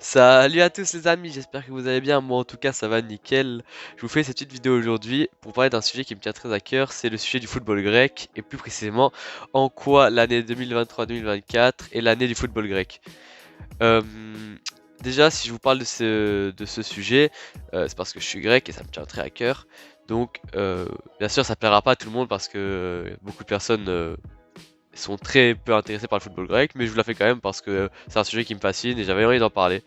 Salut à tous les amis, j'espère que vous allez bien, moi en tout cas ça va nickel. Je vous fais cette petite vidéo aujourd'hui pour parler d'un sujet qui me tient très à cœur, c'est le sujet du football grec et plus précisément en quoi l'année 2023-2024 est l'année du football grec. Euh, Déjà si je vous parle de ce sujet, c'est parce que je suis grec et ça me tient très à cœur. Donc bien sûr ça plaira pas à tout le monde parce que beaucoup de personnes sont très peu intéressés par le football grec, mais je vous la fais quand même parce que c'est un sujet qui me fascine et j'avais envie d'en parler.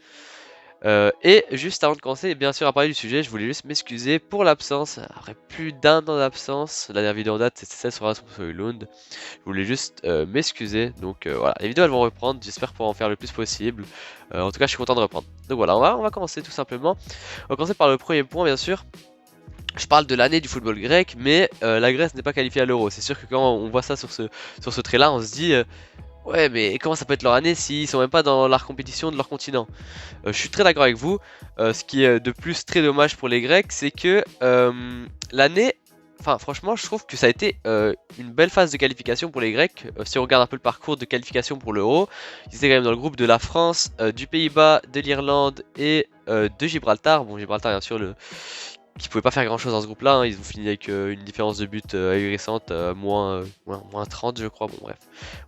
Et juste avant de commencer, bien sûr, à parler du sujet, je voulais juste m'excuser pour l'absence. Après plus d'un an d'absence, la dernière vidéo en date c'était celle sur Rasmus Højlund. Je voulais juste m'excuser. Donc voilà, les vidéos elles vont reprendre. J'espère pouvoir en faire le plus possible. En tout cas, je suis content de reprendre. Donc voilà, on va commencer tout simplement. On va commencer par le premier point, bien sûr. Je parle de l'année du football grec, mais la Grèce n'est pas qualifiée à l'Euro. C'est sûr que quand on voit ça sur ce trait-là, on se dit ouais, mais comment ça peut être leur année s'ils sont même pas dans la compétition de leur continent? Je suis très d'accord avec vous. Ce qui est de plus très dommage pour les Grecs, c'est que l'année, enfin franchement, je trouve que ça a été une belle phase de qualification pour les Grecs. Si on regarde un peu le parcours de qualification pour l'Euro, ils étaient quand même dans le groupe de la France, du Pays-Bas, de l'Irlande et de Gibraltar. Bon, Gibraltar, bien sûr, qui pouvait pas faire grand chose dans ce groupe-là, hein. Ils ont fini avec une différence de but ahurissante, moins 30, je crois. Bon, bref,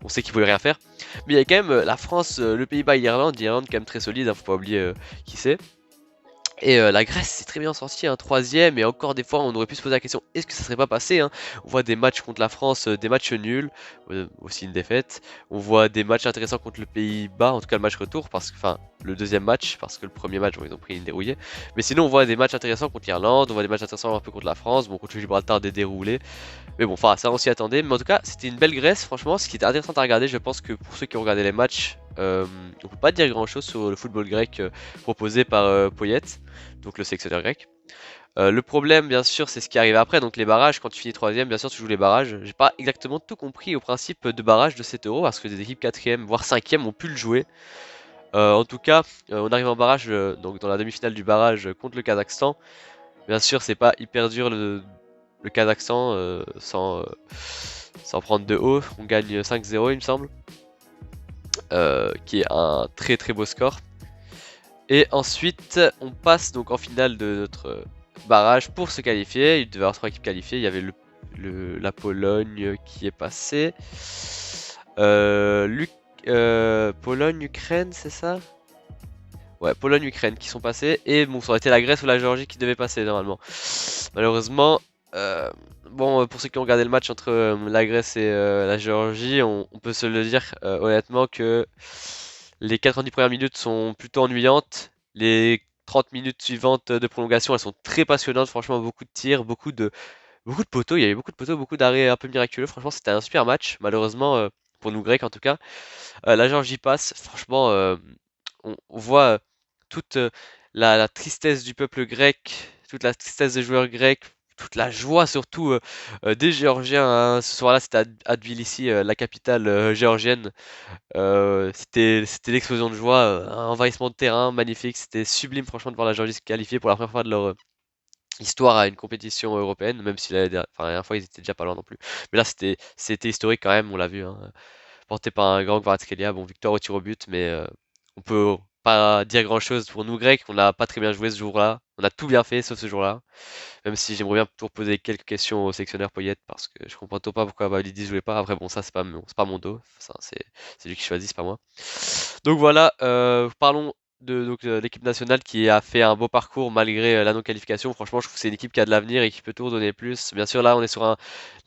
on sait qu'ils pouvaient rien faire. Mais il y a quand même la France, le Pays-Bas et l'Irlande. L'Irlande, quand même très solide, hein, faut pas oublier qui c'est. Et la Grèce s'est très bien sortie, un troisième, et encore des fois on aurait pu se poser la question, est-ce que ça serait pas passé, hein? On voit des matchs contre la France, des matchs nuls, aussi une défaite. On voit des matchs intéressants contre le Pays-Bas, en tout cas le match retour, parce que, enfin le deuxième match, parce que le premier match bon, ils ont pris une dérouillée. Mais sinon on voit des matchs intéressants contre l'Irlande, on voit des matchs intéressants un peu contre la France, bon contre le Gibraltar des déroulés. Mais bon, enfin, ça on s'y attendait. Mais en tout cas, c'était une belle Grèce, franchement. Ce qui était intéressant à regarder, je pense que pour ceux qui ont regardé les matchs, on peut pas dire grand chose sur le football grec proposé par Poyet, donc le sélectionneur grec. Le problème, bien sûr, c'est ce qui arrive après. Donc les barrages, quand tu finis troisième, bien sûr, tu joues les barrages. J'ai pas exactement tout compris au principe de barrage de cet euro parce que des équipes quatrième, voire cinquième ont pu le jouer. En tout cas, on arrive en barrage, donc dans la demi-finale du barrage contre le Kazakhstan. Bien sûr, c'est pas hyper dur le Kazakhstan sans prendre de haut. On gagne 5-0, il me semble, qui est un très très beau score. Et ensuite, on passe donc en finale de notre barrage pour se qualifier. Il devait y avoir 3 équipes qualifiées. Il y avait la Pologne qui est passée. Pologne-Ukraine, c'est ça? Ouais, Pologne-Ukraine qui sont passés. Et bon, ça aurait été la Grèce ou la Géorgie qui devaient passer normalement. Malheureusement, euh, bon, pour ceux qui ont regardé le match entre la Grèce et la Géorgie, on peut se le dire honnêtement que les 90 premières minutes sont plutôt ennuyantes. Les 30 minutes suivantes de prolongation, elles sont très passionnantes. Franchement, beaucoup de tirs, beaucoup de poteaux. Il y avait beaucoup de poteaux, beaucoup d'arrêts un peu miraculeux. Franchement, c'était un super match. Malheureusement, pour nous Grecs en tout cas. La Géorgie passe. Franchement, on voit toute la tristesse du peuple grec, toute la tristesse des joueurs grecs, toute la joie surtout des Géorgiens, hein. Ce soir-là, c'était à Tbilissi, la capitale géorgienne. C'était l'explosion de joie, un envahissement de terrain magnifique. C'était sublime, franchement, de voir la Géorgie se qualifier pour la première fois de leur histoire à une compétition européenne, même si la dernière fois ils étaient déjà pas loin non plus. Mais là, c'était historique quand même, on l'a vu, hein, porté par un grand Kvaratskhelia. Bon, victoire au tir au but, mais on peut pas dire grand-chose pour nous Grecs. On n'a pas très bien joué ce jour-là. On a tout bien fait sauf ce jour-là. Même si j'aimerais bien toujours poser quelques questions au sélectionneur Poyet parce que je comprends pas pourquoi Bablidi jouait pas. Après, bon, ça c'est pas mon dos. Ça, c'est lui qui choisit, c'est pas moi. Donc voilà, parlons de l'équipe nationale qui a fait un beau parcours malgré la non-qualification. Franchement, je trouve que c'est une équipe qui a de l'avenir et qui peut toujours donner plus. Bien sûr, là, on est sur un.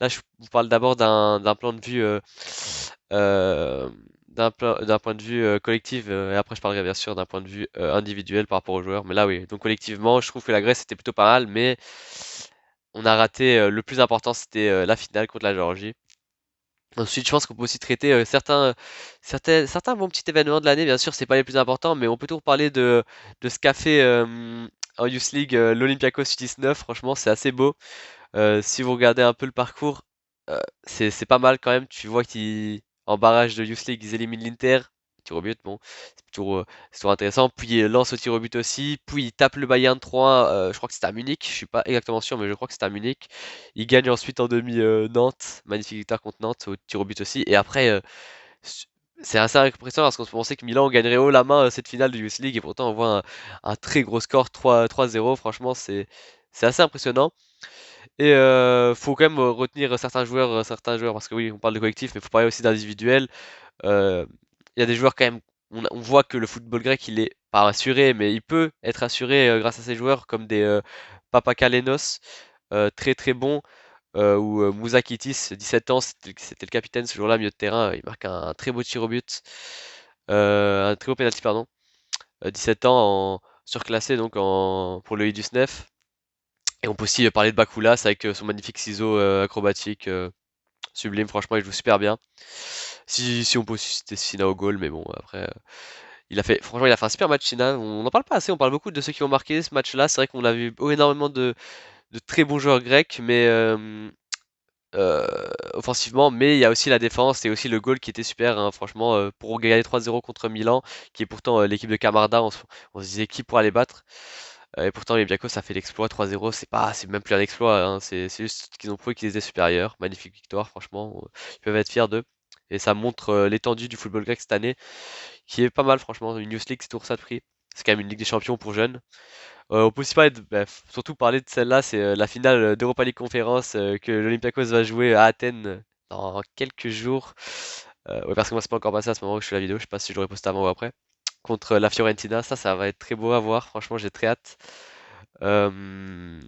Là, je vous parle d'abord d'un plan de vue. Euh, d'un point de vue collectif, et après je parlerai bien sûr d'un point de vue individuel par rapport aux joueurs. Mais là, oui, donc collectivement, je trouve que la Grèce était plutôt pas mal, mais on a raté le plus important, c'était la finale contre la Géorgie. Ensuite, je pense qu'on peut aussi traiter certains bons petits événements de l'année. Bien sûr, c'est pas les plus importants, mais on peut toujours parler de ce qu'a fait en Youth League l'Olympiakos U19. Franchement, c'est assez beau. Si vous regardez un peu le parcours, c'est pas mal quand même. Tu vois qu'en barrage de Youth League, ils éliminent l'Inter. Tir au but, bon, c'est toujours intéressant. Puis ils lancent au tir au but aussi. Puis ils tapent le Bayern 3, je crois que c'était à Munich. Je suis pas exactement sûr, mais je crois que c'était à Munich. Ils gagnent ensuite en demi Nantes. Magnifique victoire contre Nantes au tir au but aussi. Et après, c'est assez impressionnant parce qu'on se pensait que Milan gagnerait haut la main cette finale de Youth League et pourtant on voit un très gros score 3-0. Franchement, c'est assez impressionnant. Et faut quand même retenir certains joueurs parce que oui, on parle de collectif, mais faut parler aussi d'individuel. Euh, Il y a des joueurs quand même, on voit que le football grec, il est pas assuré, mais il peut être assuré grâce à ces joueurs comme des Papakalenos, très très bons, ou Mouzakitis, 17 ans, c'était le capitaine ce jour-là, milieu de terrain, il marque un très beau tir au but, un très beau penalty, pardon. 17 ans, surclassé donc pour le I-19. Et on peut aussi parler de Bakoulas avec son magnifique ciseau acrobatique, sublime, franchement il joue super bien. Si on peut aussi citer Sina au goal, mais bon après franchement il a fait un super match Sina. On n'en parle pas assez, on parle beaucoup de ceux qui ont marqué ce match-là. C'est vrai qu'on a vu énormément de très bons joueurs grecs, mais offensivement, mais il y a aussi la défense et aussi le goal qui était super, hein, franchement, pour gagner 3-0 contre Milan, qui est pourtant l'équipe de Camarda, on se disait qui pourra les battre. Et pourtant, l'Olympiakos ça fait l'exploit 3-0, c'est même plus un exploit, hein, c'est juste qu'ils ont prouvé qu'ils étaient supérieurs. Magnifique victoire, franchement, ils peuvent être fiers d'eux. Et ça montre l'étendue du football grec cette année, qui est pas mal, franchement. Une Youth League, c'est toujours ça de prix. C'est quand même une Ligue des Champions pour jeunes. On peut aussi parler surtout parler de celle-là, c'est la finale d'Europa League Conférence que l'Olympiakos va jouer à Athènes dans quelques jours. Ouais, parce que moi, c'est pas encore passé à ce moment où je fais la vidéo, je sais pas si je l'aurais posté avant ou après. Contre la Fiorentina, ça va être très beau à voir. Franchement, j'ai très hâte. Euh,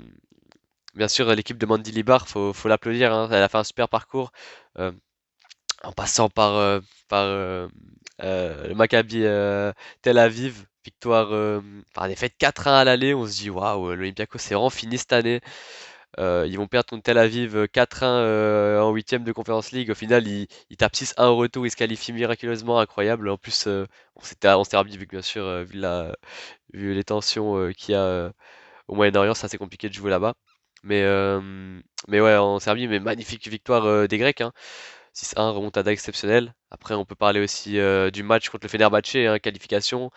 Bien sûr, l'équipe de Mandy Libar, faut l'applaudir, hein. Elle a fait un super parcours euh, en passant par le Maccabi Tel Aviv. Victoire par défaite 4-1 à l'aller. On se dit, waouh, l'Olympiakos c'est vraiment fini cette année. Ils vont perdre contre Tel Aviv 4-1 en huitième de Conference League. Au final, ils tapent 6-1 au retour. Ils se qualifient miraculeusement, incroyable. En plus, on s'était remis vu que bien sûr, vu les tensions qu'il y a au Moyen-Orient, c'est assez compliqué de jouer là-bas. Mais, euh, mais ouais, en Serbie, mais magnifique victoire des Grecs, hein. 6-1, remontada exceptionnelle. Après, on peut parler aussi du match contre le Fenerbahçe, hein, qualification.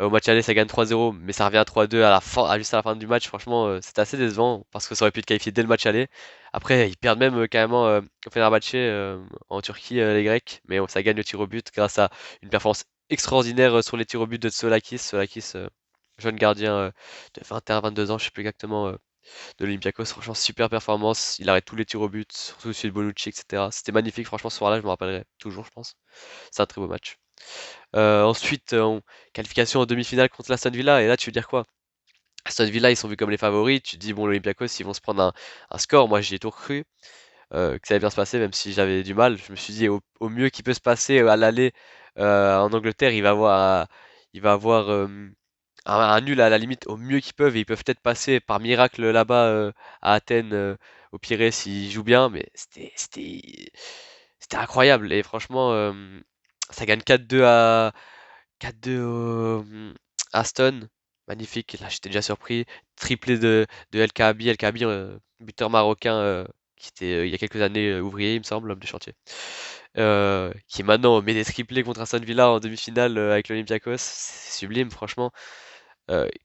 Au match aller, ça gagne 3-0, mais ça revient à 3-2 à la fin, juste à la fin du match. Franchement, c'était assez décevant parce que ça aurait pu être qualifié dès le match aller. Après, ils perdent même carrément au Fenerbahçe en Turquie, les Grecs, mais ça gagne au tir au but grâce à une performance extraordinaire sur les tirs au but de Tsolakis. Tsolakis, jeune gardien de 21-22 ans, je sais plus exactement, de l'Olympiakos. Franchement, super performance. Il arrête tous les tirs au but, surtout celui de Bonucci, etc. C'était magnifique, franchement, ce soir-là, je me rappellerai toujours, je pense. C'est un très beau match. Ensuite, qualification en demi-finale contre l'Aston Villa, et là, tu veux dire quoi? Aston Villa, ils sont vus comme les favoris. Tu te dis, bon, l'Olympiakos, ils vont se prendre un score. Moi, j'y ai tout cru, que ça allait bien se passer, même si j'avais du mal. Je me suis dit, au mieux qui peut se passer à l'aller en Angleterre, il va avoir un nul à la limite, au mieux qu'ils peuvent, et ils peuvent peut-être passer par miracle là-bas à Athènes, au Pirée, s'ils jouent bien, mais c'était incroyable. Et franchement, ça gagne 4-2 à Aston. Magnifique. Là, j'étais déjà surpris. Triplé de El Kaabi. El Kaabi, buteur marocain, qui était il y a quelques années ouvrier, il me semble, homme de chantier. Qui maintenant met des triplés contre Aston Villa en demi-finale avec l'Olympiakos. C'est sublime, franchement.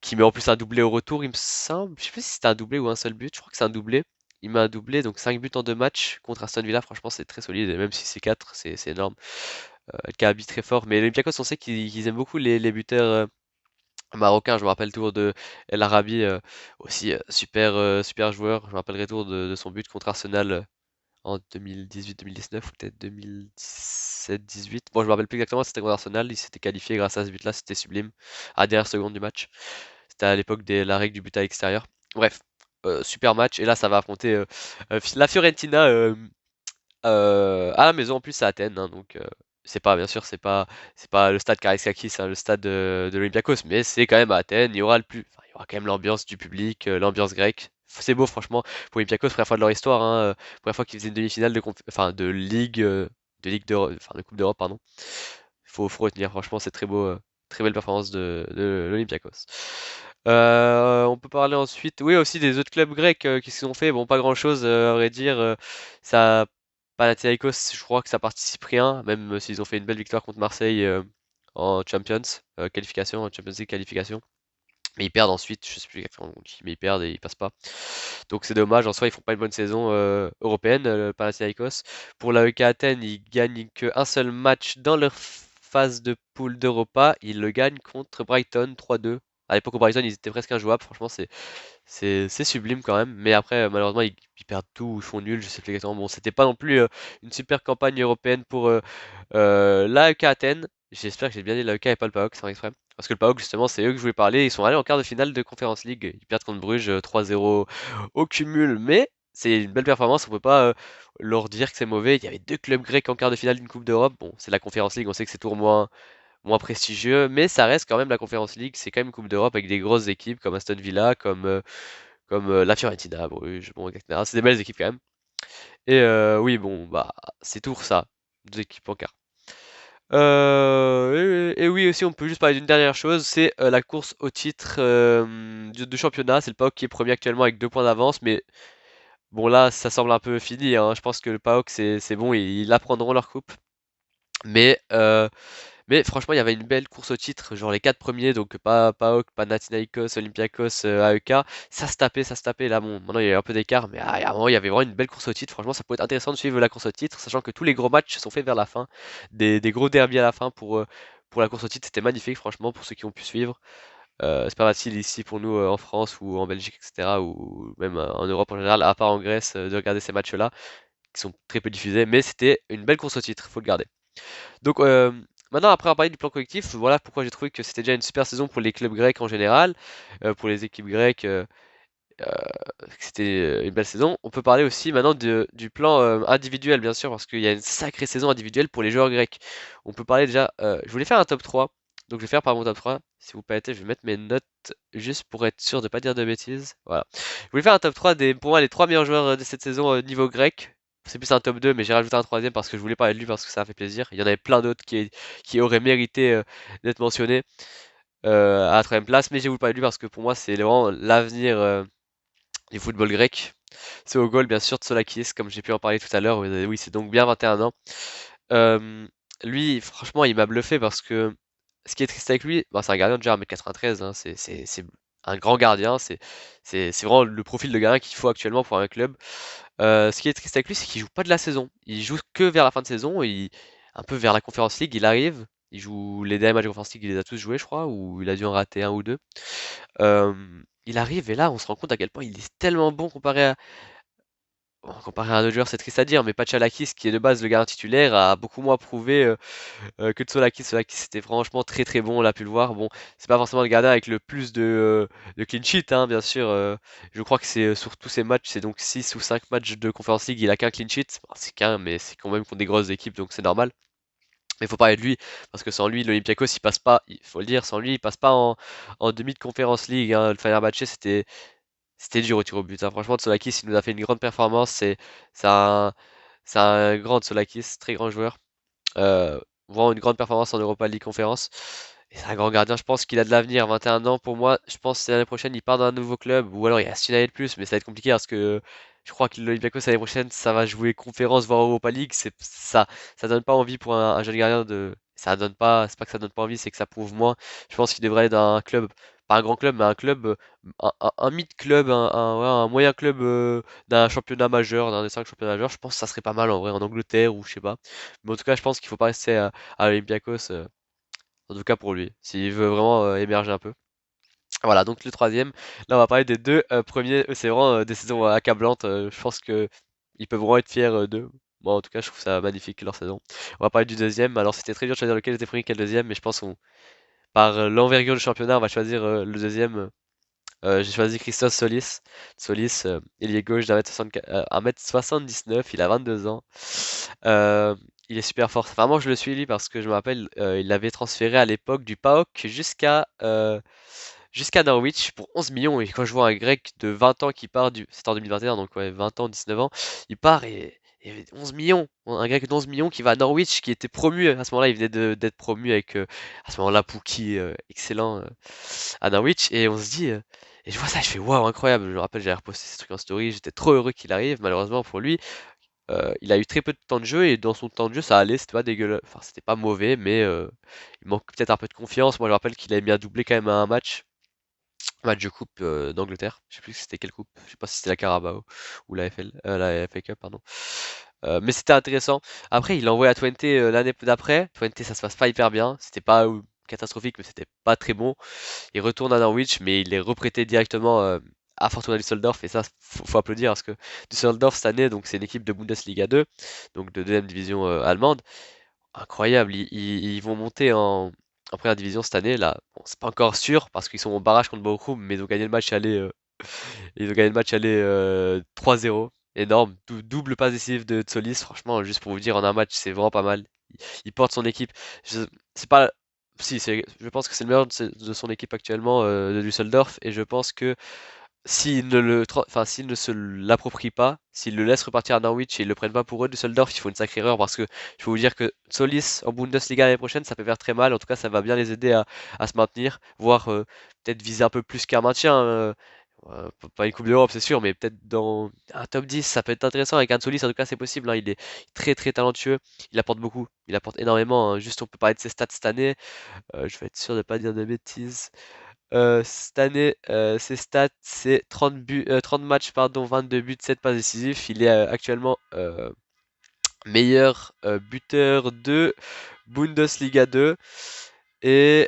Qui met en plus un doublé au retour, il me semble. Je sais pas si c'était un doublé ou un seul but. Je crois que c'est un doublé. Il met un doublé, donc 5 buts en 2 matchs contre Aston Villa. Franchement, c'est très solide. Et même si c'est 4, c'est énorme. El Kaabi très fort. Mais l'Olympiakos, on sait qu'ils aiment beaucoup les buteurs marocains. Je me rappelle toujours de El Arabi, aussi super, super joueur. Je me rappellerai toujours de son but contre Arsenal en 2018-2019 ou peut-être 2017-18. Bon, je me rappelle plus exactement, c'était contre Arsenal. Il s'était qualifié grâce à ce but-là. C'était sublime. À la dernière seconde du match. C'était à l'époque de la règle du but à l'extérieur. Bref, super match. Et là, ça va affronter la Fiorentina à la maison. En plus, c'est à Athènes, hein, donc c'est pas, bien sûr, c'est pas le stade Karaiskakis, c'est le stade de l'Olympiakos, mais c'est quand même à Athènes. Il y aura quand même l'ambiance du public, l'ambiance grecque. C'est beau, franchement. Pour Olympiakos, première fois de leur histoire, hein, première fois qu'ils faisaient une demi-finale enfin, enfin, de Coupe d'Europe, pardon. Faut retenir, franchement, c'est très beau, très belle performance de l'Olympiakos. On peut parler ensuite, oui, aussi des autres clubs grecs qui se sont fait. Bon, pas grand-chose, à vrai dire. Ça, Panathinaikos, je crois que ça participe rien, même s'ils ont fait une belle victoire contre Marseille en Champions, qualification, en Champions League qualification. Mais ils perdent ensuite, je sais plus exactement contre qui, mais ils perdent et ils passent pas. Donc c'est dommage, en soi ils font pas une bonne saison européenne, le Panathinaikos. Pour l'AEK Athènes, ils gagnent qu'un seul match dans leur phase de poule d'Europa. Ils le gagnent contre Brighton 3-2. À l'époque où Brighton ils étaient presque injouables, franchement c'est sublime quand même. Mais après malheureusement ils perdent tout, ils font nul, je sais plus exactement. Bon, c'était pas non plus une super campagne européenne pour l'AEK Athènes. J'espère que j'ai bien dit l'AEK et pas le PAOK sans exprès. Parce que le PAOK, justement, c'est eux que je voulais parler. Ils sont allés en quart de finale de Conference League. Ils perdent contre Bruges 3-0 au cumul. Mais c'est une belle performance. On peut pas leur dire que c'est mauvais. Il y avait deux clubs grecs en quart de finale d'une Coupe d'Europe. Bon, c'est la Conference League. On sait que c'est toujours moins prestigieux. Mais ça reste quand même la Conference League. C'est quand même une Coupe d'Europe avec des grosses équipes comme Aston Villa, comme la Fiorentina, Bruges, bon, etc. C'est des belles équipes quand même. Et oui, bon, bah, c'est tout ça. Deux équipes en quart. Et oui, aussi, on peut juste parler d'une dernière chose, c'est la course au titre de championnat. C'est le PAOK qui est premier actuellement avec 2 points d'avance, mais bon, là, ça semble un peu fini, hein. Je pense que le PAOK, c'est bon, ils apprendront leur coupe. Mais, euh, mais franchement, il y avait une belle course au titre, genre les 4 premiers, donc pas PAOK, Panathinaikos, Olympiakos, AEK, ça se tapait. Là, bon, maintenant il y a un peu d'écart, mais à un moment, il y avait vraiment une belle course au titre. Franchement, ça peut être intéressant de suivre la course au titre, sachant que tous les gros matchs sont faits vers la fin, des gros derbies à la fin pour la course au titre. C'était magnifique, franchement, pour ceux qui ont pu suivre. C'est pas facile ici pour nous en France ou en Belgique, etc., ou même en Europe en général, à part en Grèce, de regarder ces matchs-là, qui sont très peu diffusés, mais c'était une belle course au titre, faut le garder. Donc maintenant, après avoir parlé du plan collectif, voilà pourquoi j'ai trouvé que c'était déjà une super saison pour les clubs grecs en général, pour les équipes grecques, euh, que c'était une belle saison. On peut parler aussi maintenant du plan individuel, bien sûr, parce qu'il y a une sacrée saison individuelle pour les joueurs grecs. On peut parler déjà, je voulais faire un top 3, donc je vais faire par mon top 3. Si vous permettez, je vais mettre mes notes juste pour être sûr de pas dire de bêtises. Voilà. Je voulais faire un top 3 des, pour moi, les 3 meilleurs joueurs de cette saison niveau grec. C'est plus un top 2, mais j'ai rajouté un troisième parce que je voulais parler de lui parce que ça a fait plaisir. Il y en avait plein d'autres qui auraient mérité d'être mentionnés à la troisième place, mais j'ai voulu parler de lui parce que pour moi, c'est vraiment l'avenir du football grec. C'est au goal, bien sûr, Tsolakis, comme j'ai pu en parler tout à l'heure. Oui, c'est donc bien 21 ans. Euh, Lui, franchement, il m'a bluffé parce que ce qui est triste avec lui, bon, c'est un gardien déjà 1m93, hein, c'est un grand gardien, c'est vraiment le profil de gardien qu'il faut actuellement pour un club. Ce qui est triste avec lui, c'est qu'il joue pas de la saison. Il joue que vers la fin de saison, un peu vers la Conference League, il arrive. Il joue les derniers matchs de Conference League, il les a tous joués, je crois, ou il a dû en rater un ou deux. Il arrive et là, on se rend compte à quel point il est tellement bon comparé à un autre joueur, c'est triste à dire, mais Pachalakis, qui est de base le gardien titulaire, a beaucoup moins prouvé que Tsolakis. Tsolakis était franchement très très bon, on l'a pu le voir. Bon, c'est pas forcément le gardien avec le plus de clean sheet, hein, bien sûr. Je crois que c'est sur tous ses matchs, c'est donc 6 ou 5 matchs de Conference League, il a qu'un clean sheet. Bon, c'est qu'un, mais c'est quand même contre des grosses équipes, donc c'est normal. Mais faut parler de lui, parce que sans lui, l'Olympiakos, il passe pas, il faut le dire, sans lui, il passe pas en demi de Conference League, hein. Le Fenerbahçe, c'était dur au tir au but, hein. Franchement, Tsolakis, il nous a fait une grande performance. C'est un, c'est un grand Tsolakis, très grand joueur. Vraiment une grande performance en Europa League Conférence. Et c'est un grand gardien, je pense qu'il a de l'avenir. 21 ans pour moi, je pense que l'année prochaine, il part dans un nouveau club. Ou alors il reste une année de plus, mais ça va être compliqué parce que je crois que l'Olympiakos l'année prochaine, ça va jouer conférence, voire Europa League. Ça donne pas envie pour un jeune gardien de. Ça donne pas, c'est pas que ça donne pas envie, c'est que ça prouve moins. Je pense qu'il devrait être dans un club, pas un grand club, mais un club, un mid-club, ouais, un moyen club d'un championnat majeur, d'un des 5 championnats majeurs. Je pense que ça serait pas mal en vrai, en Angleterre ou je sais pas. Mais en tout cas, je pense qu'il faut pas rester à Olympiakos, en tout cas pour lui, s'il veut vraiment émerger un peu. Voilà, donc le troisième. Là, on va parler des deux premiers. C'est vraiment des saisons accablantes. Je pense que ils peuvent vraiment être fiers d'eux. Moi, en tout cas, je trouve ça magnifique leur saison. On va parler du deuxième. Alors, c'était très dur de choisir lequel était premier, quel deuxième, mais je pense qu'on, par l'envergure du championnat, on va choisir le deuxième. J'ai choisi Christos Solis. Solis, ailier gauche d'1m79, il a 22 ans. Euh, il est super fort. Vraiment, je le suis lui parce que je me rappelle, il l'avait transféré à l'époque du PAOK jusqu'à Norwich pour 11 millions. Et quand je vois un grec de 20 ans qui part c'était en 2021, donc ouais, 20 ans, 19 ans, il part et 11 millions. Un grec d'11 millions qui va à Norwich, qui était promu à ce moment-là, il venait d'être promu avec à ce moment-là Pookie, excellent à Norwich. Et on se dit, et je vois ça, je fais waouh, incroyable. Je me rappelle, j'avais reposté ce truc en story, j'étais trop heureux qu'il arrive. Malheureusement pour lui, il a eu très peu de temps de jeu et dans son temps de jeu, ça allait, c'était pas dégueulasse, enfin c'était pas mauvais, mais il manque peut-être un peu de confiance. Moi, je me rappelle qu'il avait mis un doublé quand même à un match. Match de coupe d'Angleterre. Je sais plus si c'était quelle coupe. Je sais pas si c'était la Carabao ou la FL, la FA Cup, pardon. Mais c'était intéressant. Après, il l'a envoyé à Twente l'année d'après. Twente, ça se passe pas hyper bien. C'était pas catastrophique, mais c'était pas très bon. Il retourne à Norwich, mais il est reprêté directement à Fortuna Düsseldorf. Et ça, faut applaudir parce que Düsseldorf cette année, donc c'est une équipe de Bundesliga 2, donc de deuxième division allemande. Incroyable, ils vont monter en première division cette année. Là, bon, c'est pas encore sûr parce qu'ils sont au barrage contre Bochum, mais ils ont gagné le match aller, ils ont gagné le match aller 3-0. Énorme, double passe décisive de Tsolis. Franchement, juste pour vous dire, en un match, c'est vraiment pas mal. Il porte son équipe. C'est pas, si, je pense que c'est le meilleur de son équipe actuellement de Düsseldorf, et je pense que s'ils ne se l'approprie pas, s'ils le laissent repartir à Norwich et ils le prennent pas pour eux, Düsseldorf, ils font une sacrée erreur parce que je peux vous dire que Solis en Bundesliga l'année prochaine, ça peut faire très mal. En tout cas, ça va bien les aider à se maintenir, voire peut-être viser un peu plus qu'un maintien. Pas une Coupe d'Europe, c'est sûr, mais peut-être dans un top 10, ça peut être intéressant. Avec un Solis, en tout cas, c'est possible, hein. Il est très très talentueux, il apporte beaucoup, il apporte énormément, hein. Juste, on peut parler de ses stats cette année. Je vais être sûr de pas dire de bêtises. Cette année, ses stats, c'est 30 matchs, pardon, 22 buts, 7 passes décisives. Il est actuellement meilleur buteur de Bundesliga 2. Et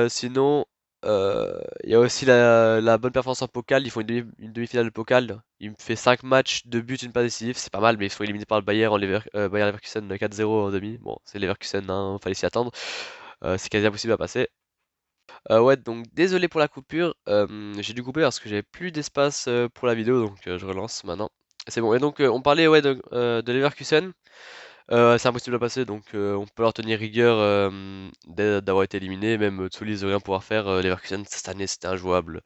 sinon, il y a aussi la bonne performance en pokal. Ils font une demi-finale de pokal. Il me fait 5 matchs, 2 buts, une passe décisive. C'est pas mal, mais ils sont éliminés par le Bayern, Bayer Leverkusen 4-0 en demi. Bon, c'est Leverkusen, hein, fallait s'y attendre. C'est quasi impossible à passer. Ouais, donc désolé pour la coupure, j'ai dû couper parce que j'avais plus d'espace pour la vidéo, donc je relance maintenant. C'est bon, et donc on parlait ouais, de Leverkusen. C'est impossible à passer, donc on peut leur tenir rigueur d'avoir été éliminé, même Tsoulis de rien pouvoir faire. Leverkusen cette année c'était injouable.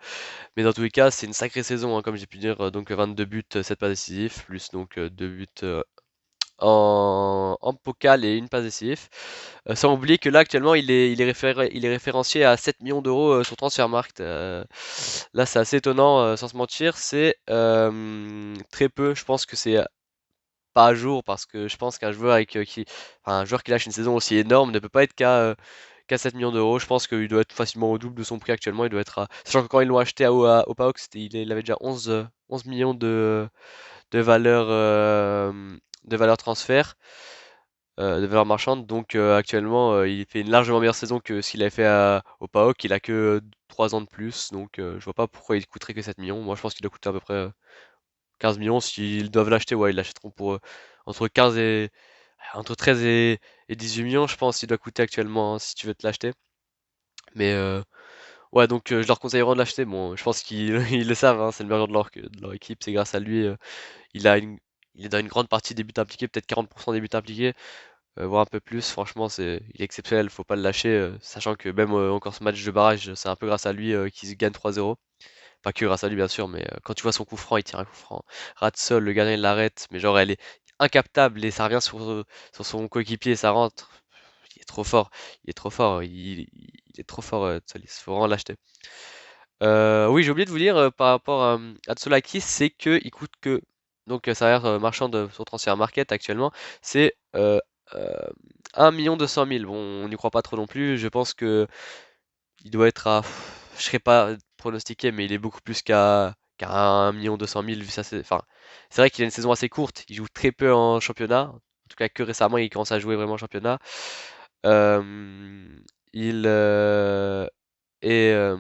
Mais dans tous les cas, c'est une sacrée saison, hein, comme j'ai pu dire, donc 22 buts, 7 pas décisifs, plus donc 2 buts en pokal et une passe décisive. Sans oublier que là actuellement il est référencié à 7 millions d'euros sur Transfermarkt. Là c'est assez étonnant sans se mentir, c'est très peu. Je pense que c'est pas à jour parce que je pense qu'un joueur enfin, un joueur qui lâche une saison aussi énorme ne peut pas être qu'à 7 millions d'euros. Je pense qu'il doit être facilement au double de son prix actuellement. Il doit être Sachant que quand ils l'ont acheté au PAOK, il avait déjà 11 millions de valeur, de valeur transfert, de valeur marchande. Donc actuellement, il fait une largement meilleure saison que s'il avait fait au PAOK. Il a que 3 ans de plus, donc je vois pas pourquoi il coûterait que 7 millions. Moi, je pense qu'il doit coûter à peu près 15 millions. S'ils doivent l'acheter, ouais, ils l'achèteront pour entre 15 et entre 13 et 18 millions, je pense, il doit coûter actuellement, hein, si tu veux te l'acheter. Mais ouais, donc je leur conseille vraiment de l'acheter. Bon, je pense qu'ils ils le savent, hein, c'est le meilleur de leur équipe, c'est grâce à lui. Il a une, il est dans une grande partie des buts impliqués, peut-être 40% des buts impliqués, voire un peu plus. Franchement, il est exceptionnel, faut pas le lâcher, sachant que même encore ce match de barrage, c'est un peu grâce à lui qu'ils gagnent 3-0. Pas que grâce à lui, bien sûr, mais quand tu vois son coup franc, il tire un coup franc. Rate sol, le gardien il l'arrête, mais genre elle est incaptable et ça revient sur son coéquipier et ça rentre. Il est trop fort, il est trop fort, il est trop fort, Tsolis, faut vraiment l'acheter. Oui, j'ai oublié de vous dire par rapport à Tsolakis, c'est que il coûte que donc salaire marchand de son transfert market actuellement, c'est 1 200 000. Bon, on n'y croit pas trop non plus. Je pense que il doit être à, je serais pas pronostiqué, mais il est beaucoup plus qu'à 1 200 000 vu ça. Enfin, c'est vrai qu'il a une saison assez courte. Il joue très peu en championnat. En tout cas, que récemment, il commence à jouer vraiment en championnat. Euh, il est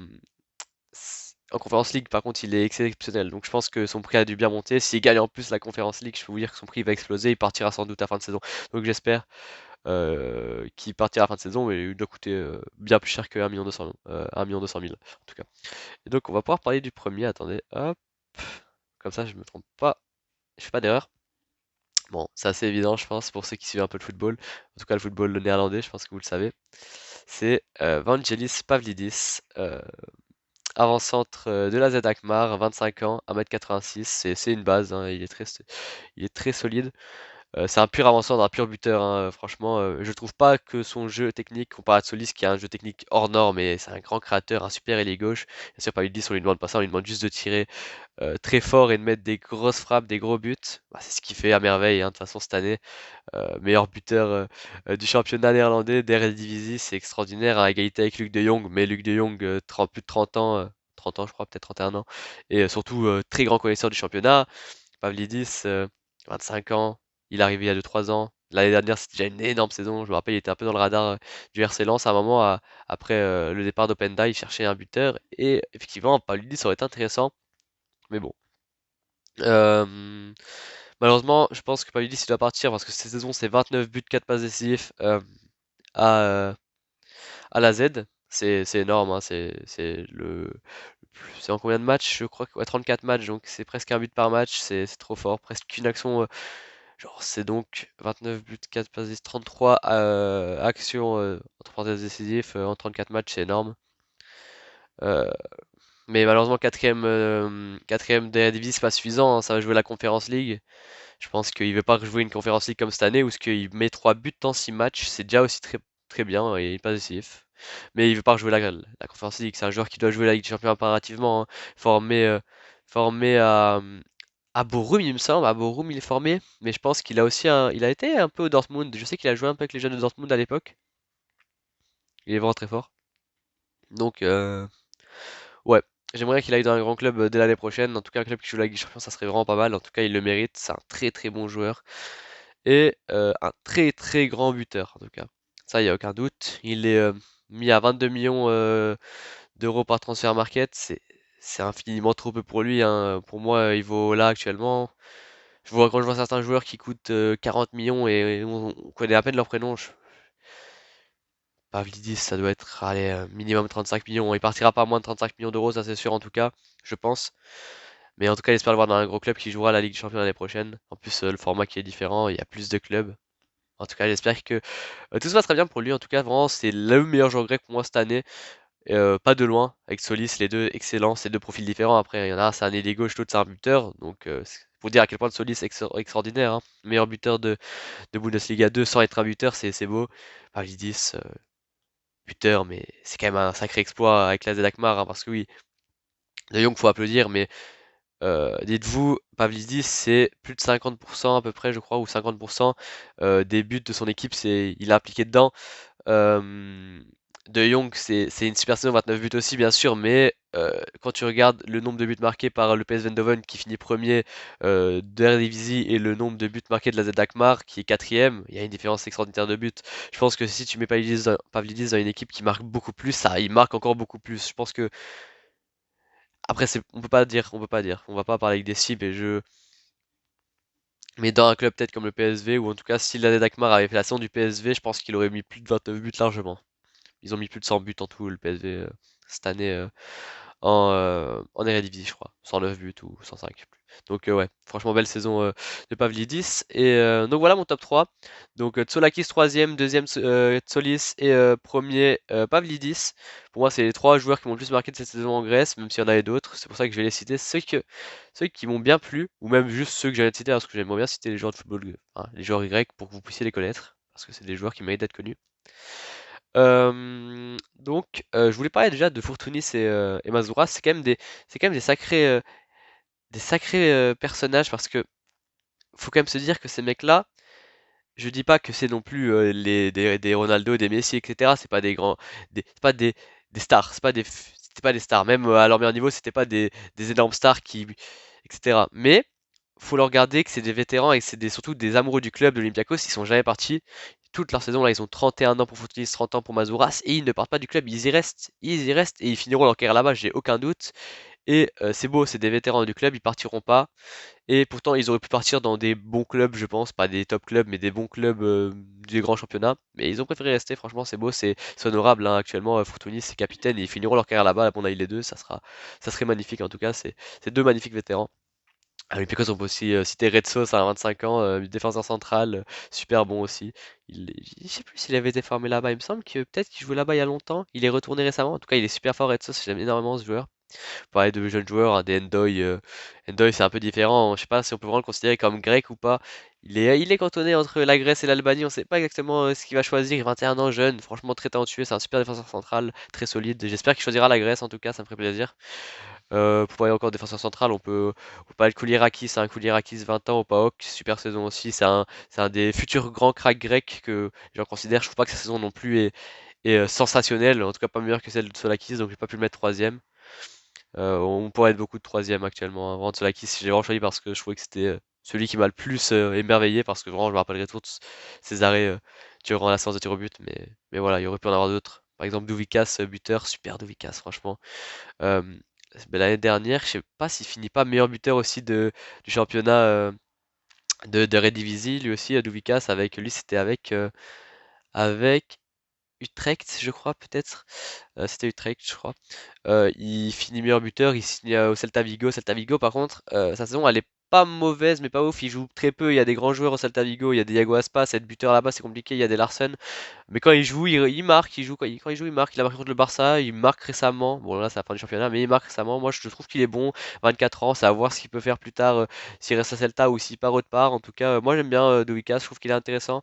en Conference League, par contre, il est exceptionnel. Donc, je pense que son prix a dû bien monter. S'il gagne en plus la Conference League, je peux vous dire que son prix va exploser. Il partira sans doute à la fin de saison. Donc, j'espère qu'il partira à la fin de saison, mais il doit coûter bien plus cher que 1 200 000 en tout cas. Et donc, on va pouvoir parler du premier. Attendez, hop, comme ça, je me trompe pas. Je fais pas d'erreur. Bon, c'est assez évident, je pense, pour ceux qui suivent un peu le football. En tout cas, le football néerlandais, je pense que vous le savez. C'est Vangelis Pavlidis, avant-centre de la Z Alkmaar, 25 ans, 1m86. C'est une base, hein, il est très solide. C'est un pur avançant, un pur buteur, hein, franchement. Je trouve pas que son jeu technique, comparé à Solis, qui a un jeu technique hors norme, et c'est un grand créateur, un super ailier gauche. Bien sûr, Pavlidis, on lui demande pas ça, on lui demande juste de tirer très fort et de mettre des grosses frappes, des gros buts. Bah, c'est ce qu'il fait à merveille, hein, de toute façon, cette année. Meilleur buteur du championnat néerlandais, d'Eredivisie, c'est extraordinaire, à égalité avec Luc de Jong, mais Luc de Jong, plus de 30 ans, 30 ans, je crois, peut-être 31 ans. Et surtout, très grand connaisseur du championnat. Pavlidis, 25 ans, il est arrivé il y a 2-3 ans. L'année dernière, c'était déjà une énorme saison. Je me rappelle, il était un peu dans le radar du RC Lens à un moment, après le départ d'Openda, il cherchait un buteur. Et effectivement, Pavlidis aurait été intéressant. Mais bon. Euh, Malheureusement, je pense que Pavlidis il doit partir parce que cette saison, c'est 29 buts, 4 passes décisives à, euh, à la Z. C'est énorme, hein, c'est en combien de matchs? Je crois que ouais, 34 matchs, donc c'est presque un but par match, c'est trop fort, presque une action. Genre, c'est donc 29 buts, 4 passes décisives, 33 actions entre parenthèses décisives en 34 matchs, c'est énorme. Euh, mais malheureusement, quatrième de la division, c'est pas suffisant, hein, ça va jouer la Conference League. Je pense qu'il veut pas jouer une Conference League comme cette année où ce qu'il met 3 buts en 6 matchs, c'est déjà aussi très, très bien et il passe décisif. Mais il veut pas rejouer la Conference League, c'est un joueur qui doit jouer la Ligue des Champions impérativement, hein. Formé, formé à Bochum, il me semble. À Bochum, il est formé, mais je pense qu'il a aussi il a été un peu au Dortmund. Je sais qu'il a joué un peu avec les jeunes de Dortmund à l'époque. Il est vraiment très fort. Donc, ouais, j'aimerais qu'il aille dans un grand club dès l'année prochaine. En tout cas, un club qui joue la Ligue des Champions, ça serait vraiment pas mal. En tout cas, il le mérite. C'est un très très bon joueur et un très très grand buteur. En tout cas, ça, il y a aucun doute. Il est mis à 22 millions d'euros par transfert market. C'est infiniment trop peu pour lui, hein. Pour moi, il vaut là actuellement. Quand je vois certains joueurs qui coûtent 40 millions et on connaît à peine leur prénom, Pavlidis, ça doit être allez, minimum 35 millions. Il partira pas à moins de 35 millions d'euros, ça c'est sûr en tout cas, je pense. Mais en tout cas, j'espère le voir dans un gros club qui jouera la Ligue des Champions l'année prochaine. En plus, le format qui est différent, il y a plus de clubs. En tout cas, j'espère que tout se passe très bien pour lui. En tout cas, vraiment, c'est le meilleur joueur grec pour moi cette année. Pas de loin, avec Solis, les deux excellents, c'est deux profils différents. Après, il y en a un, c'est un ailier gauche, l'autre, c'est un buteur. Donc, c'est pour dire à quel point Solis est extraordinaire, hein. Meilleur buteur de Bundesliga 2 sans être un buteur, c'est beau. Pavlidis, buteur, mais c'est quand même un sacré exploit avec la Z Alkmaar, hein, parce que oui, De Jong, faut applaudir, mais dites-vous, Pavlidis, c'est plus de 50% à peu près, je crois, ou 50% des buts de son équipe, il a impliqué dedans. Euh, De Jong, c'est une super saison, 29 buts aussi, bien sûr, mais quand tu regardes le nombre de buts marqués par le PSV Eindhoven qui finit premier d'Eredivisie et le nombre de buts marqués de la Z Alkmaar qui est quatrième, il y a une différence extraordinaire de buts. Je pense que si tu mets Pavlidis dans une équipe qui marque beaucoup plus, ça, il marque encore beaucoup plus. Je pense que après, on peut pas dire, on va pas parler avec des cibles mais dans un club peut-être comme le PSV ou en tout cas si l'année d'Akmar avait fait la saison du PSV, je pense qu'il aurait mis plus de 29 buts largement. Ils ont mis plus de 100 buts en tout, le PSV, cette année en Eredivisie, je crois. 109 buts ou 105. Donc, ouais, franchement, belle saison de Pavlidis. Et donc, voilà mon top 3. Donc, Tsolakis, troisième, deuxième, Tsolis et premier, Pavlidis. Pour moi, c'est les trois joueurs qui m'ont le plus marqué de cette saison en Grèce, même s'il y en avait d'autres. C'est pour ça que je vais les citer. Ceux qui m'ont bien plu, ou même juste ceux que j'allais citer, parce que j'aimerais bien citer les joueurs de football, enfin, les joueurs grecs, pour que vous puissiez les connaître. Parce que c'est des joueurs qui méritent d'être connus. Donc, je voulais parler déjà de Fourtounis et Mazouras. C'est quand même des sacrés personnages parce que faut quand même se dire que ces mecs-là, je dis pas que c'est non plus des Ronaldo, des Messi, etc. C'est pas des grands, c'est pas des stars, c'était pas des stars. Même à leur meilleur niveau, c'était pas des énormes stars etc. Mais faut leur garder que c'est des vétérans et que surtout des amoureux du club de l'Olympiakos. Ils sont jamais partis. Toute leur saison, là, ils ont 31 ans pour Footounis, 30 ans pour Mazouras, et ils ne partent pas du club, ils y restent, et ils finiront leur carrière là-bas, j'ai aucun doute. Et c'est beau, c'est des vétérans du club, ils partiront pas. Et pourtant, ils auraient pu partir dans des bons clubs, je pense, pas des top clubs, mais des bons clubs des grands championnats. Mais ils ont préféré rester, franchement, c'est beau, c'est honorable, hein. Actuellement, Fourtounis, c'est capitaine, et ils finiront leur carrière là-bas, on a eu les deux, ça serait magnifique, en tout cas, c'est deux magnifiques vétérans. Ah oui, Pecos, on peut aussi citer Red Sauce à 25 ans, défenseur central, super bon aussi. Je sais plus s'il avait été formé là-bas, il me semble que peut-être qu'il jouait là-bas il y a longtemps. Il est retourné récemment, en tout cas il est super fort Red Sauce, j'aime énormément ce joueur. Pareil de jeunes joueurs, hein, des Endoy. Endoy c'est un peu différent, je sais pas si on peut vraiment le considérer comme grec ou pas. Il est cantonné entre la Grèce et l'Albanie, on sait pas exactement ce qu'il va choisir. 21 ans jeune, franchement très talentueux, c'est un super défenseur central, très solide. J'espère qu'il choisira la Grèce en tout cas, ça me ferait plaisir. Pour parler encore défenseur central, on peut parler de Koulirakis, un Koulirakis 20 ans au PAOK, super saison aussi. C'est un des futurs grands cracks grecs que j'en considère. Je trouve pas que sa saison non plus est sensationnelle, en tout cas pas meilleure que celle de Solakis, donc j'ai pas pu le mettre troisième. On pourrait être beaucoup de troisième actuellement, hein. Vraiment, Tsolakis, j'ai vraiment choisi parce que je trouvais que c'était celui qui m'a le plus émerveillé parce que vraiment, je me rappellerai toujours de ses arrêts durant la séance de tir au but. Mais voilà, il y aurait pu en avoir d'autres. Par exemple, Douvikas, buteur, super Douvikas, franchement. Euh, ben, l'année dernière, je sais pas s'il finit pas meilleur buteur aussi du championnat de Eredivisie, lui aussi, Douvikas, avec lui, c'était avec Utrecht, je crois, peut-être. C'était Utrecht, je crois. Il finit meilleur buteur, il signe au Celta Vigo. Celta Vigo, par contre, sa saison, elle est pas mauvaise, mais pas ouf. Il joue très peu. Il y a des grands joueurs au Celta Vigo. Il y a des Iago Aspas. Être buteur là-bas, c'est compliqué. Il y a des Larsen. Mais quand il joue, il marque. Il joue, quand il joue, il marque. Il a marqué contre le Barça. Il marque récemment. Bon, là, c'est la fin du championnat, mais il marque récemment. Moi, je trouve qu'il est bon. 24 ans, c'est à voir ce qu'il peut faire plus tard, s'il reste à Celta ou s'il part autre part. En tout cas, moi, j'aime bien Douikas. Je trouve qu'il est intéressant.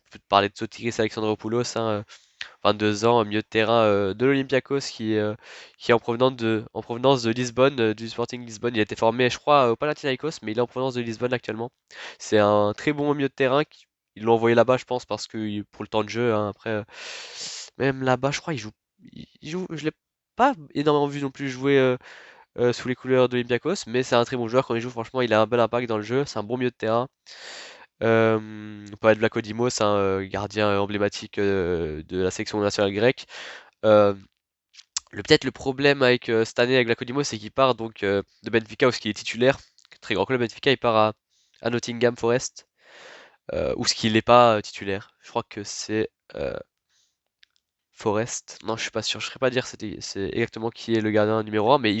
On peut te parler de Sotiris Alexandropoulos, hein, 22 ans, milieu de terrain de l'Olympiakos qui est en provenance de Lisbonne, du Sporting Lisbonne. Il a été formé, je crois, au Panathinaikos, mais il est en provenance de Lisbonne actuellement. C'est un très bon milieu de terrain. Ils l'ont envoyé là-bas, je pense, parce que pour le temps de jeu, hein, après, même là-bas, je crois, il joue. Je l'ai pas énormément vu non plus jouer sous les couleurs de l'Olympiakos, mais c'est un très bon joueur quand il joue. Franchement, il a un bel impact dans le jeu. C'est un bon milieu de terrain. On peut être Vlaco Dimos, un gardien emblématique de la sélection nationale grecque. Euh, Peut-être le problème avec cette année avec Vlaco Dimos, c'est qu'il part donc de Benfica où il est titulaire. Très grand club Benfica, il part à Nottingham Forest où ce qu'il n'est pas titulaire. Je crois que c'est Forest. Non, je suis pas sûr. Je ne saurais pas dire c'est exactement qui est le gardien numéro un, mais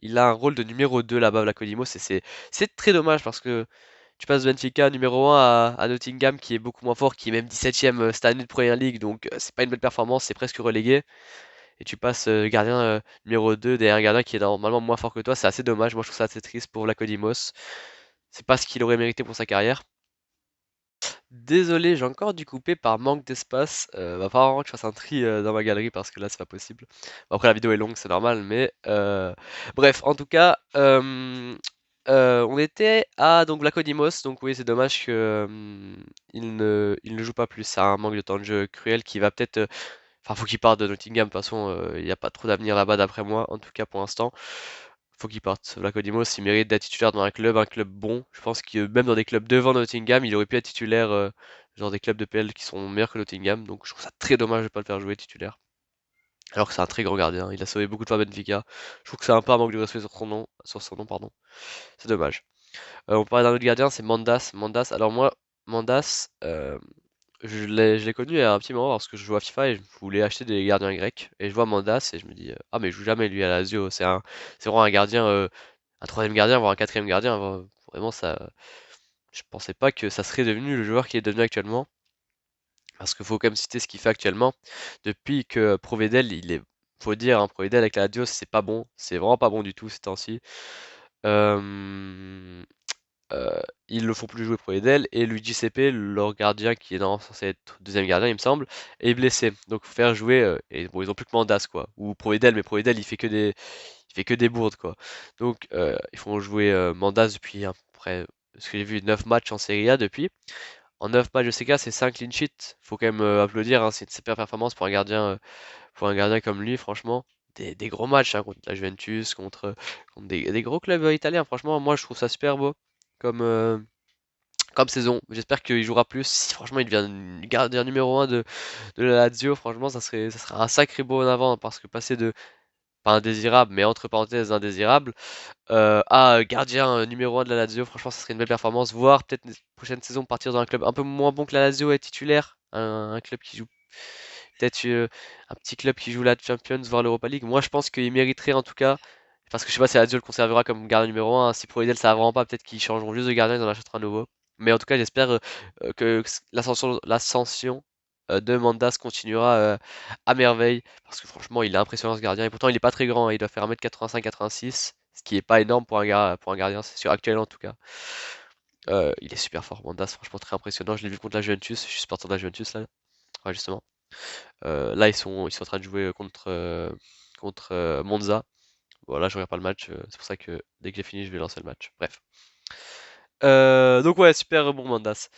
il a un rôle de numéro 2 là-bas, Vlaco Dimos, et c'est très dommage parce que tu passes de Benfica numéro 1 à Nottingham qui est beaucoup moins fort, qui est même 17ème cette année de Première League, donc c'est pas une belle performance, c'est presque relégué. Et tu passes gardien numéro 2 derrière un gardien qui est normalement moins fort que toi, c'est assez dommage. Moi je trouve ça assez triste pour Vlachodimos. C'est pas ce qu'il aurait mérité pour sa carrière. Désolé, j'ai encore dû couper par manque d'espace. Va falloir vraiment que je fasse un tri dans ma galerie parce que là c'est pas possible. Bon, après la vidéo est longue, c'est normal, mais bref, en tout cas, on était à donc Vlachodimos, donc oui c'est dommage que il ne joue pas plus. C'est un manque de temps de jeu cruel qui va peut-être. Enfin, faut qu'il parte de Nottingham. De toute façon, il n'y a pas trop d'avenir là-bas d'après moi, en tout cas pour l'instant. Faut qu'il parte. Vlachodimos, il mérite d'être titulaire dans un club bon. Je pense que même dans des clubs devant Nottingham, il aurait pu être titulaire dans des clubs de PL qui sont meilleurs que Nottingham. Donc je trouve ça très dommage de ne pas le faire jouer titulaire. Alors que c'est un très grand gardien. Il a sauvé beaucoup de fois Benfica. Je trouve que c'est un peu un manque de respect sur son nom, pardon. C'est dommage. On parlait d'un autre gardien, c'est Mandas. Mandas, alors moi, Mandas, je l'ai connu il y a un petit moment parce que je joue à FIFA et je voulais acheter des gardiens grecs. Et je vois Mandas et je me dis, ah mais il joue jamais lui à la Lazio. C'est vraiment un gardien, un troisième gardien, voire un quatrième gardien. Vraiment, je pensais pas que ça serait devenu le joueur qui est devenu actuellement. Parce qu'il faut quand même citer ce qu'il fait actuellement. Depuis que Provedel, faut dire, hein, Provedel avec la Lazio, c'est pas bon. C'est vraiment pas bon du tout ces temps-ci. Euh, Ils le font plus jouer Provedel et Luigi Sepe, leur gardien qui est normalement censé être deuxième gardien, il me semble, est blessé. Donc faut faire jouer et bon ils ont plus que Mandas quoi ou Provedel, mais Provedel il fait que des bourdes quoi. Donc ils font jouer Mandas depuis après ce que j'ai vu 9 matchs en Serie A depuis. En 9 matchs de Serie A, c'est 5 clean sheets. Faut quand même applaudir, hein, c'est une super performance pour un gardien comme lui franchement. Des gros matchs hein, contre la Juventus, contre des gros clubs italiens. Franchement, moi je trouve ça super beau comme, comme saison. J'espère qu'il jouera plus. Si franchement il devient gardien numéro un de la Lazio, franchement ça serait un sacré beau en avant hein, parce que passer de pas indésirable, mais entre parenthèses indésirable, à gardien numéro un de la Lazio, franchement ça serait une belle performance. Voire peut-être une prochaine saison partir dans un club un peu moins bon que la Lazio et titulaire, un club qui joue peut-être un petit club qui joue la Champions, voire l'Europa League. Moi je pense qu'il mériterait en tout cas. Parce que je sais pas si la Lazio le conservera comme gardien numéro un. Si Providel ça va vraiment pas, peut-être qu'ils changeront juste de gardien, ils en achèteront un nouveau. Mais en tout cas, j'espère que l'ascension de Mandas continuera à merveille. Parce que franchement, il est impressionnant ce gardien. Et pourtant, il est pas très grand, hein. Il doit faire 1m85-86. Ce qui est pas énorme pour un gardien, c'est sûr, actuel en tout cas. Il est super fort, Mandas, franchement très impressionnant. Je l'ai vu contre la Juventus. Je suis supporter de la Juventus là. Ouais, justement. Là, ils sont en train de jouer contre Monza. Voilà, je regarde pas le match, c'est pour ça que dès que j'ai fini, je vais lancer le match. Bref. Donc ouais, super bon Mandas.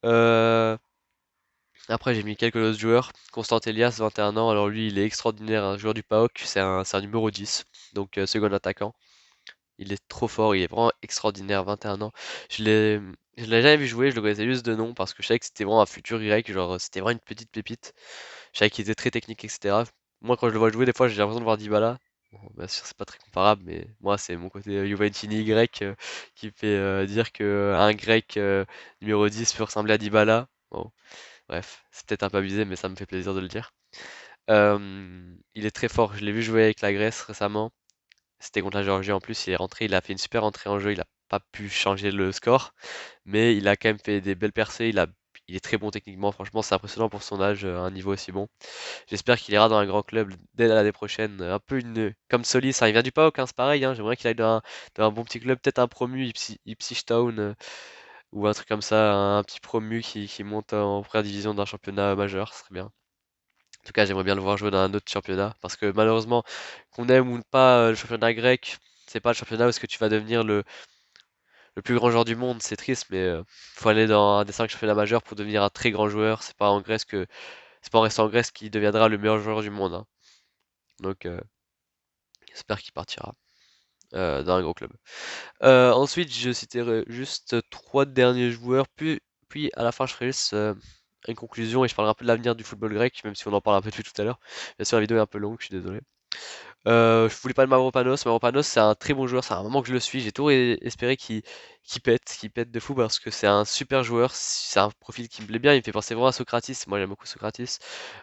Euh, Après, j'ai mis quelques autres joueurs. Constant Elias, 21 ans. Alors lui, il est extraordinaire, un joueur du PAOK. C'est un numéro 10, donc second attaquant. Il est trop fort, il est vraiment extraordinaire, 21 ans. Je l'ai, je l'ai jamais vu jouer, je le connaissais juste de nom parce que je savais que c'était vraiment un futur grec, genre c'était vraiment une petite pépite. Je savais qu'il était très technique, etc. Moi, quand je le vois jouer, des fois, j'ai l'impression de voir Dybala. Bon, bien sûr, c'est pas très comparable, mais moi, c'est mon côté Juventini grec qui me fait dire que un grec numéro 10 peut ressembler à Dybala. Bon, bref, c'est peut-être un peu abusé, mais ça me fait plaisir de le dire. Il est très fort, je l'ai vu jouer avec la Grèce récemment. C'était contre la Géorgie en plus, il est rentré, il a fait une super entrée en jeu, il a pas pu changer le score, mais il a quand même fait des belles percées, il est très bon techniquement, franchement c'est impressionnant pour son âge, à un niveau aussi bon. J'espère qu'il ira dans un grand club dès l'année prochaine, un peu comme Solis, hein, il vient du PAOK, hein, c'est pareil, hein, j'aimerais qu'il aille dans un bon petit club, peut-être un promu, Ipswich Town, ou un truc comme ça, un petit promu qui monte en première division d'un championnat majeur, ce serait bien. En tout cas, j'aimerais bien le voir jouer dans un autre championnat parce que malheureusement, qu'on aime ou pas le championnat grec, c'est pas le championnat où est-ce que tu vas devenir le plus grand joueur du monde. C'est triste, mais faut aller dans un des 5 championnats majeurs pour devenir un très grand joueur. C'est pas en restant en Grèce qu'il deviendra le meilleur joueur du monde, hein. Donc, j'espère qu'il partira dans un gros club. Ensuite, je citerai juste trois derniers joueurs, puis à la fin, je ferai juste une conclusion et je parlerai un peu de l'avenir du football grec, même si on en parle un peu depuis tout à l'heure. Bien sûr, la vidéo est un peu longue, je suis désolé. Je voulais pas de Mavropanos. Mavropanos, c'est un très bon joueur. C'est un moment que je le suis. J'ai tout espéré qu'il pète de fou parce que c'est un super joueur. C'est un profil qui me plaît bien. Il me fait penser vraiment à Socrates. Moi, j'aime beaucoup Socrates.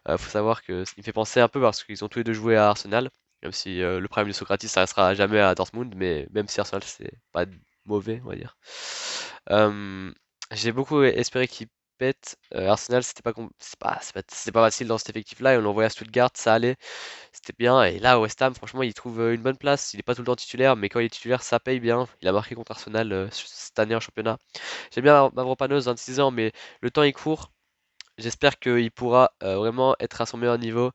Faut savoir que il me fait penser un peu parce qu'ils ont tous les deux joué à Arsenal. Même si le problème de Socrates, ça restera à jamais à Dortmund. Mais même si Arsenal, c'est pas mauvais, on va dire. Euh, j'ai beaucoup espéré qu'il pète. Arsenal, c'était pas facile dans cet effectif-là. Et on l'envoyait à Stuttgart, ça allait. C'était bien. Et là, West Ham, franchement, il trouve une bonne place. Il est pas tout le temps titulaire, mais quand il est titulaire, ça paye bien. Il a marqué contre Arsenal cette année en championnat. J'aime bien Mavropanos, 26 ans, mais le temps est court. J'espère qu'il pourra vraiment être à son meilleur niveau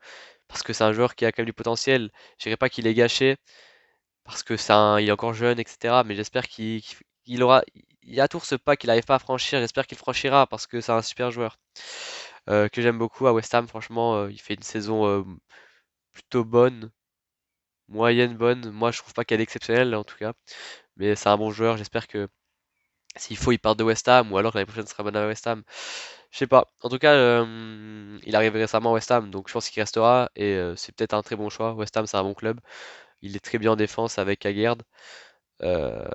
parce que c'est un joueur qui a quand même du potentiel. Je dirais pas qu'il est gâché parce que il est encore jeune, etc. Mais j'espère qu'il aura. Il y a toujours ce pas qu'il n'arrive pas à franchir. J'espère qu'il franchira parce que c'est un super joueur que j'aime beaucoup à West Ham. Franchement, il fait une saison plutôt bonne. Moyenne bonne, moi je trouve pas qu'elle est exceptionnelle en tout cas, mais c'est un bon joueur, j'espère que s'il faut il part de West Ham ou alors que l'année prochaine sera bonne à West Ham. Je sais pas. En tout cas, il arrive récemment à West Ham, donc je pense qu'il restera et c'est peut-être un très bon choix. West Ham c'est un bon club, il est très bien en défense avec Haggard. Euh,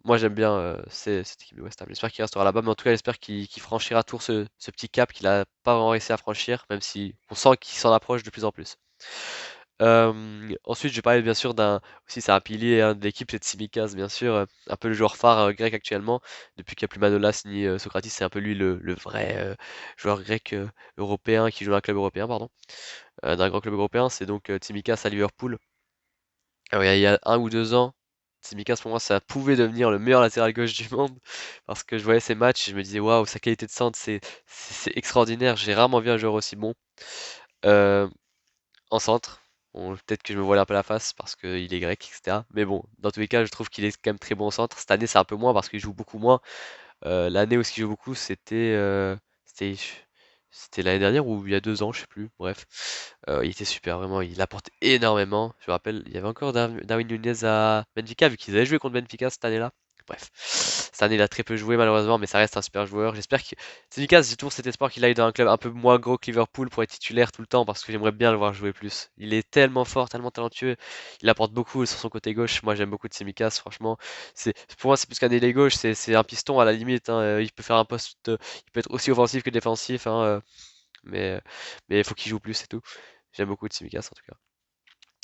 Moi j'aime bien cette équipe de West Ham. J'espère qu'il restera là-bas, mais en tout cas j'espère qu'il franchira tout ce petit cap qu'il a pas vraiment réussi à franchir, même si on sent qu'il s'en approche de plus en plus. Ensuite, je vais parler bien sûr aussi c'est un pilier hein, de l'équipe, c'est Tsimikas, bien sûr, un peu le joueur phare grec actuellement. Depuis qu'il n'y a plus Manolas ni Socrates, c'est un peu lui le vrai joueur grec européen qui joue dans un club européen, pardon, d'un grand club européen. C'est donc Tsimikas à Liverpool. Alors, il y a 1 ou 2 ans, Tsimikas pour moi ça pouvait devenir le meilleur latéral gauche du monde parce que je voyais ses matchs et je me disais waouh, sa qualité de centre c'est extraordinaire. J'ai rarement vu un joueur aussi bon. Euh, En centre. Bon, peut-être que je me voile un peu la face parce qu'il est grec, etc. Mais bon, dans tous les cas, je trouve qu'il est quand même très bon au centre. Cette année, c'est un peu moins parce qu'il joue beaucoup moins. L'année où il joue beaucoup, c'était, c'était l'année dernière ou il y a 2 ans, je sais plus. Bref, il était super, vraiment. Il apporte énormément. Je me rappelle, il y avait encore Darwin Nunez à Benfica, vu qu'ils avaient joué contre Benfica cette année-là. Bref, cette année, il a très peu joué malheureusement, mais ça reste un super joueur. J'espère que Lucas, j'ai toujours cet espoir qu'il aille dans un club un peu moins gros que Liverpool pour être titulaire tout le temps parce que j'aimerais bien le voir jouer plus. Il est tellement fort, tellement talentueux. Il apporte beaucoup sur son côté gauche. Moi, j'aime beaucoup Tsimikas, franchement. Pour moi, c'est plus qu'un ailier gauche, c'est un piston à la limite, hein. Il peut faire un poste, il peut être aussi offensif que défensif, hein, mais mais il faut qu'il joue plus, c'est tout. J'aime beaucoup Tsimikas en tout cas.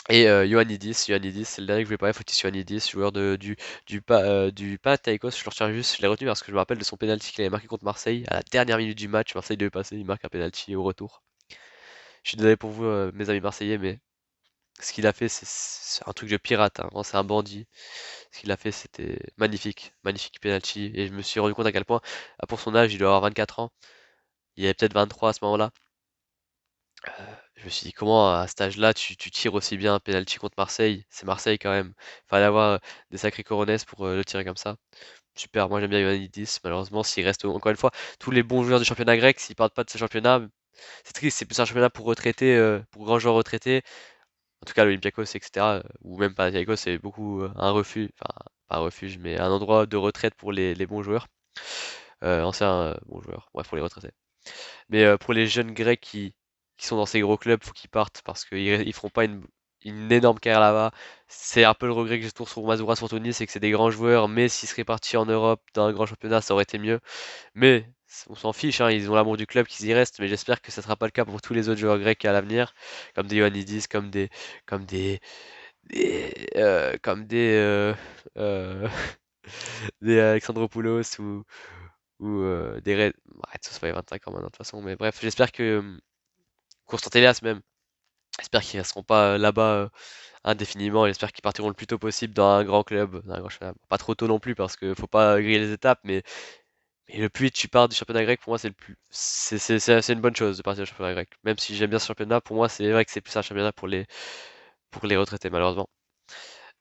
Et Ioannidis, c'est le dernier que je voulais parler, Fotis Ioannidis, joueur du Panathinaikos, je le retiens juste, je l'ai retenu parce que je me rappelle de son penalty qu'il avait marqué contre Marseille, à la dernière minute du match, Marseille devait passer, il marque un penalty au retour. Je suis désolé pour vous, mes amis marseillais, mais ce qu'il a fait, c'est un truc de pirate, hein, vraiment, c'est un bandit. Ce qu'il a fait, c'était magnifique, magnifique penalty, et je me suis rendu compte à quel point, pour son âge, il doit avoir 24 ans, il avait peut-être 23 à ce moment-là. Je me suis dit, comment à cet âge-là, tu tires aussi bien un penalty contre Marseille? C'est Marseille quand même. Fallait avoir des sacrés coronets pour le tirer comme ça. Super, moi j'aime bien Ioannidis. Malheureusement, s'il reste encore une fois, tous les bons joueurs du championnat grec, s'ils partent pas de ce championnat, c'est triste, c'est plus un championnat pour retraités, pour grands joueurs retraités. En tout cas, l'Olympiakos, etc. Ou même Panathinaikos, c'est beaucoup un refuge, enfin pas un refuge, mais un endroit de retraite pour les bons joueurs, anciens bons joueurs, bref, pour les retraités. Mais pour les jeunes Grecs qui sont dans ces gros clubs, faut qu'ils partent parce qu'ils feront pas une énorme carrière là-bas. C'est un peu le regret que j'ai toujours sur Mazouras Anthony, c'est que c'est des grands joueurs, mais s'ils seraient partis en Europe dans un grand championnat, ça aurait été mieux. Mais on s'en fiche, hein, ils ont l'amour du club, qu'ils y restent, mais j'espère que ça sera pas le cas pour tous les autres joueurs grecs à l'avenir, comme des Ioannidis, comme comme euh, des Alexandropoulos ou des Red. Arrête, ça se fait 25 ans maintenant de toute façon, mais bref, j'espère que Constantélias même, j'espère qu'ils resteront pas là-bas indéfiniment, j'espère qu'ils partiront le plus tôt possible dans un grand club, dans un grand championnat. Pas trop tôt non plus parce que faut pas griller les étapes, mais le plus vite tu pars du championnat grec, pour moi c'est le plus, c'est une bonne chose de partir du championnat grec. Même si j'aime bien ce championnat, pour moi c'est vrai que c'est plus un championnat pour les retraités malheureusement.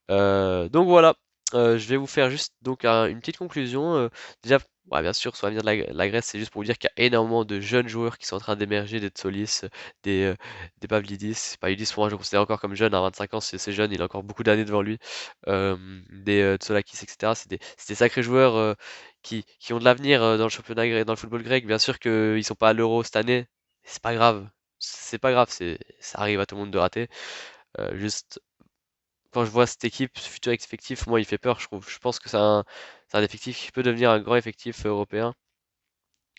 Donc voilà, je vais vous faire juste donc une petite conclusion. Déjà, ouais, bien sûr, sur l'avenir de la Grèce, c'est juste pour vous dire qu'il y a énormément de jeunes joueurs qui sont en train d'émerger, des Tsolis, des Pavlidis. Pavlidis, pour moi, je le considère encore comme jeune, à 25 ans, c'est jeune, il a encore beaucoup d'années devant lui. Des Tsolakis, etc. C'est des sacrés joueurs qui ont de l'avenir dans le championnat grec, dans le football grec. Bien sûr qu'ils sont pas à l'Euro cette année, mais c'est pas grave. C'est pas grave, ça arrive à tout le monde de rater. Juste quand je vois cette équipe, ce futur effectif, moi, il fait peur, je trouve. Je pense que c'est un effectif qui peut devenir un grand effectif européen.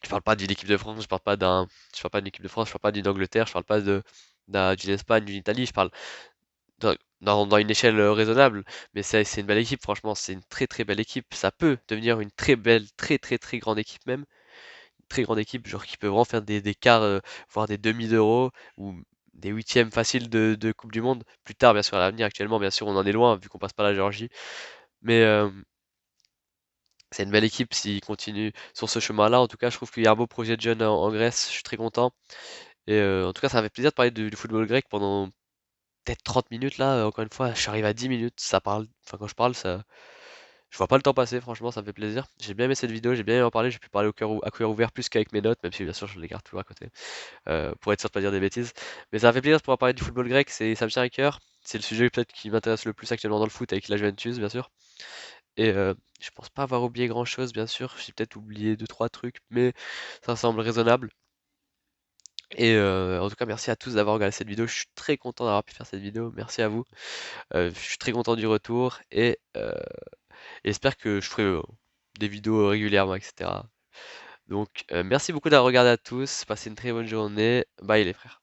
Je parle pas d'une équipe de France, je parle pas d'une équipe de France, je parle pas d'une Angleterre, je parle pas d'une Espagne, d'une Italie, je parle dans une échelle raisonnable. Mais c'est une belle équipe, franchement, c'est une très très belle équipe. Ça peut devenir une très belle, très très très grande équipe même. Une très grande équipe, genre qui peut vraiment faire des quarts, voire des demi d'euros ou des huitièmes faciles de Coupe du Monde. Plus tard, bien sûr, à l'avenir, actuellement, bien sûr, on en est loin vu qu'on passe pas la Géorgie. Mais c'est une belle équipe s'ils continuent sur ce chemin-là. En tout cas, je trouve qu'il y a un beau projet de jeunes en Grèce. Je suis très content. Et en tout cas, ça m'a fait plaisir de parler du football grec pendant peut-être 30 minutes là. Encore une fois, je suis arrivé à 10 minutes. Ça parle. Enfin, quand je parle, ça. Je vois pas le temps passer, franchement, ça me fait plaisir. J'ai bien aimé cette vidéo, j'ai bien aimé en parler. J'ai pu parler à cœur ouvert plus qu'avec mes notes, même si bien sûr je les garde toujours à côté, pour être sûr de pas dire des bêtises. Mais ça m'a fait plaisir de pouvoir parler du football grec, ça me tient à cœur. C'est le sujet peut-être qui m'intéresse le plus actuellement dans le foot avec la Juventus, bien sûr. Et je pense pas avoir oublié grand-chose, bien sûr. J'ai peut-être oublié deux trois trucs, mais ça semble raisonnable. Et en tout cas, merci à tous d'avoir regardé cette vidéo. Je suis très content d'avoir pu faire cette vidéo. Merci à vous. Je suis très content du retour et j'espère que je ferai des vidéos régulièrement, etc. Donc, merci beaucoup d'avoir regardé à tous. Passez une très bonne journée. Bye les frères.